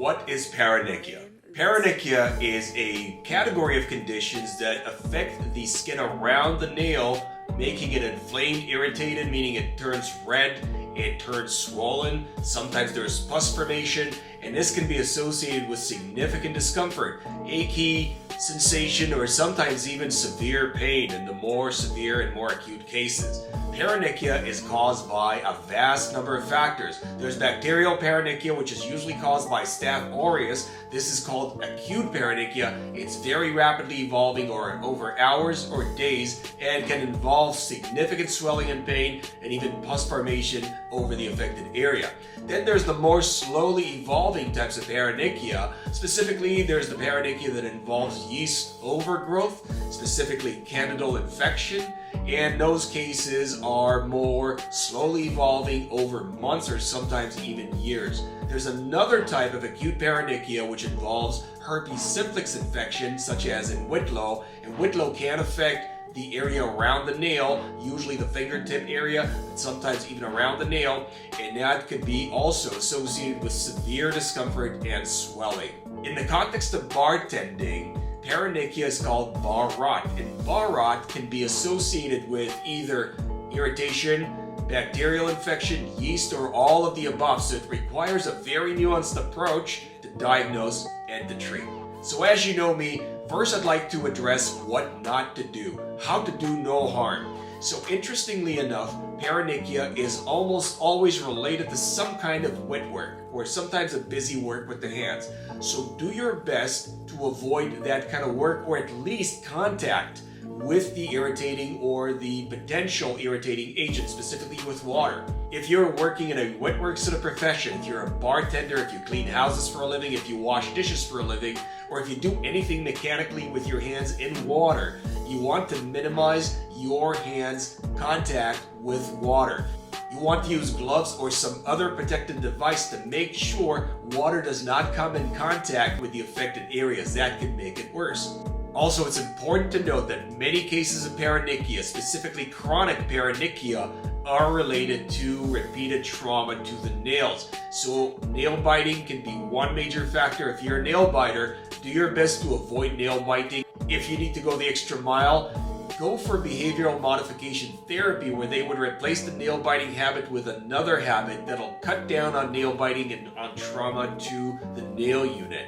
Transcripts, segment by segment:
what is paronychia? Paronychia is a category of conditions that affect the skin around the nail, making it inflamed, irritated, meaning it turns red, it turns swollen, sometimes there's pus formation, and this can be associated with significant discomfort, achy sensation, or sometimes even severe pain in the more severe and more acute cases. Paronychia is caused by a vast number of factors. There's bacterial paronychia, which is usually caused by Staph aureus. This is called acute paronychia. It's very rapidly evolving or over hours or days and can involve significant swelling and pain and even pus formation over the affected area. Then there's the more slowly evolving types of paronychia. Specifically, there's the paronychia that involves yeast overgrowth, specifically candidal infection, and those cases are more slowly evolving over months or sometimes even years. There's another type of acute paronychia which involves herpes simplex infection, such as in whitlow, and whitlow can affect the area around the nail, usually the fingertip area, and sometimes even around the nail, and that could be also associated with severe discomfort and swelling. In the context of bartending, paronychia is called bar rot, and bar rot can be associated with either irritation, bacterial infection, yeast, or all of the above, so it requires a very nuanced approach to diagnose and to treat. So as you know me, first I'd like to address what not to do, how to do no harm. So interestingly enough, paronychia is almost always related to some kind of wet work or sometimes a busy work with the hands. So do your best to avoid that kind of work, or at least contact with the irritating or the potential irritating agent, specifically with water. If you're working in a wet work sort of profession, if you're a bartender, if you clean houses for a living, if you wash dishes for a living, or if you do anything mechanically with your hands in water, you want to minimize your hands' contact with water. You want to use gloves or some other protective device to make sure water does not come in contact with the affected areas. That can make it worse. Also, it's important to note that many cases of paronychia, specifically chronic paronychia, are related to repeated trauma to the nails. So nail biting can be one major factor. If you're a nail biter, do your best to avoid nail biting. If you need to go the extra mile, go for behavioral modification therapy, where they would replace the nail biting habit with another habit that'll cut down on nail biting and on trauma to the nail unit.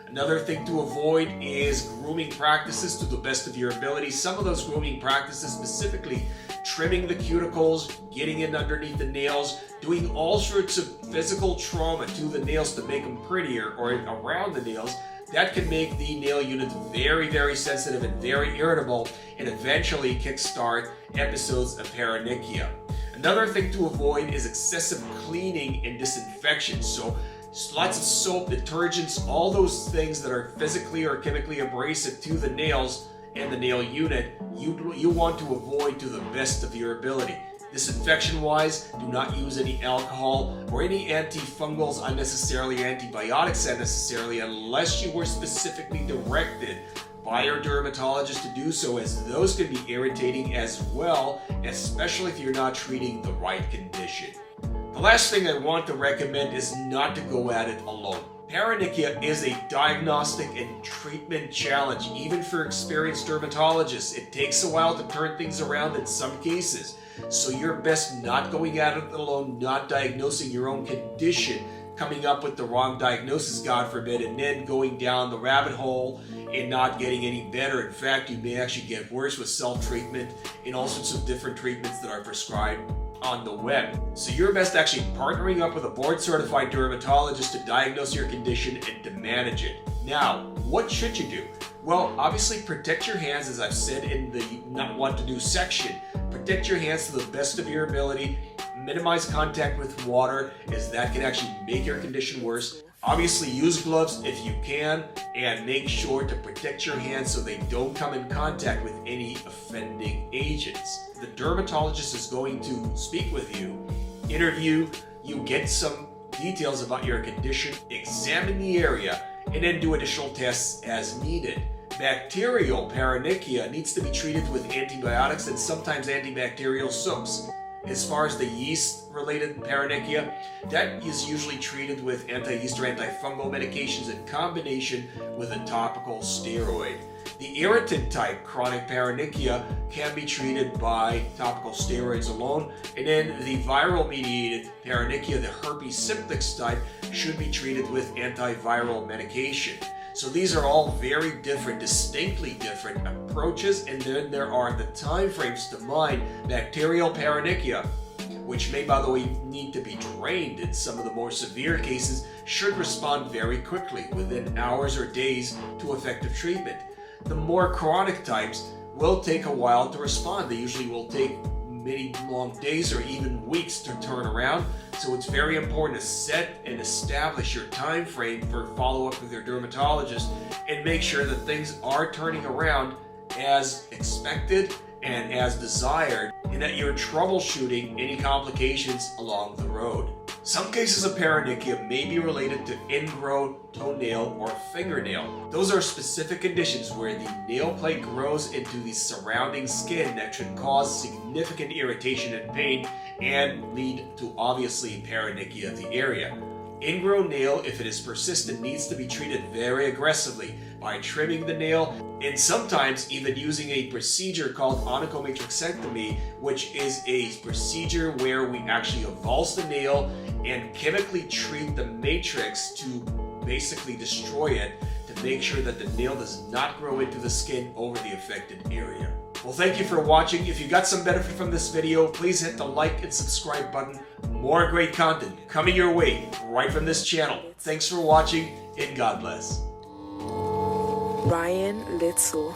Another thing to avoid is grooming practices to the best of your ability. Some of those grooming practices, specifically trimming the cuticles, getting in underneath the nails, doing all sorts of physical trauma to the nails to make them prettier or around the nails, that can make the nail unit very, very sensitive and very irritable, and eventually kickstart episodes of paronychia. Another thing to avoid is excessive cleaning and disinfection. So lots of soap, detergents, all those things that are physically or chemically abrasive to the nails and the nail unit, you want to avoid to the best of your ability. Disinfection-wise, do not use any alcohol or any antifungals unnecessarily, antibiotics unnecessarily, unless you were specifically directed by your dermatologist to do so, as those can be irritating as well, especially if you're not treating the right condition. The last thing I want to recommend is not to go at it alone. Paronychia is a diagnostic and treatment challenge, even for experienced dermatologists. It takes a while to turn things around in some cases. So you're best not going at it alone, not diagnosing your own condition, coming up with the wrong diagnosis, God forbid, and then going down the rabbit hole and not getting any better. In fact, you may actually get worse with self-treatment and all sorts of different treatments that are prescribed on the web. So you're best actually partnering up with a board-certified dermatologist to diagnose your condition and to manage it. Now, what should you do? Well, obviously protect your hands, as I've said in the not what to do section. Protect your hands to the best of your ability. Minimize contact with water, as that can actually make your condition worse. Obviously use gloves if you can, and make sure to protect your hands so they don't come in contact with any offending agents. The dermatologist is going to speak with you, interview you, get some details about your condition, examine the area, and then do additional tests as needed. Bacterial paronychia needs to be treated with antibiotics and sometimes antibacterial soaps. As far as the yeast-related paronychia, that is usually treated with anti-yeast or antifungal medications in combination with a topical steroid. The irritant type chronic paronychia can be treated by topical steroids alone, and then the viral-mediated paronychia, the herpes simplex type, should be treated with antiviral medication. So these are all very different, distinctly different approaches, and then there are the time frames to mind. Bacterial paronychia, which may, by the way, need to be drained in some of the more severe cases, should respond very quickly, within hours or days, to effective treatment. The more chronic types will take a while to respond. They usually will take many long days or even weeks to turn around. So it's very important to set and establish your time frame for follow-up with your dermatologist and make sure that things are turning around as expected and as desired, and that you're troubleshooting any complications along the road. Some cases of paronychia may be related to ingrown toenail or fingernail. Those are specific conditions where the nail plate grows into the surrounding skin that should cause significant irritation and pain and lead to obviously paronychia of the area. Ingrown nail, if it is persistent, needs to be treated very aggressively by trimming the nail and sometimes even using a procedure called onychomatrixectomy, which is a procedure where we actually avulse the nail and chemically treat the matrix to basically destroy it, to make sure that the nail does not grow into the skin over the affected area. Well, thank you for watching. If you got some benefit from this video, please hit the like and subscribe button. More great content coming your way right from this channel. Thanks for watching, and God bless. Ryan Little.